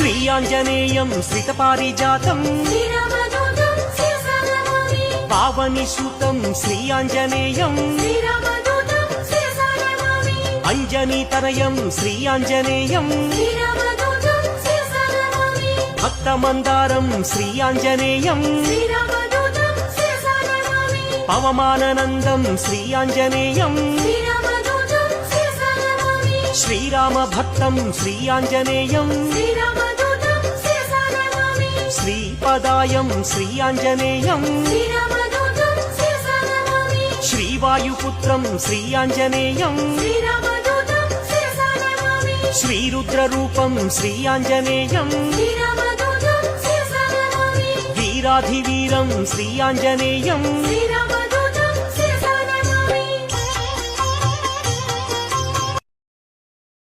श्रीयाञ्जनेयं श्रितपारिजातं पावनिसुतं श्रीयाञ्जनेयं अञ्जनीतनयं श्रीयाञ्जनेयं भक्तमन्दारं श्रीयाञ्जनेयं पवमाननन्दं श्रीयाञ्जनेयं श्रीरामभक्तं श्रीयाञ्जनेयं श्रीपदायं श्रीयाञ्जनेयं श्रीवायुपुत्रं श्रीयाञ्जनेयं श्रीरुद्ररूपं श्रीयाञ्जनेयं वीराधिवीरं श्रीयाञ्जनेयं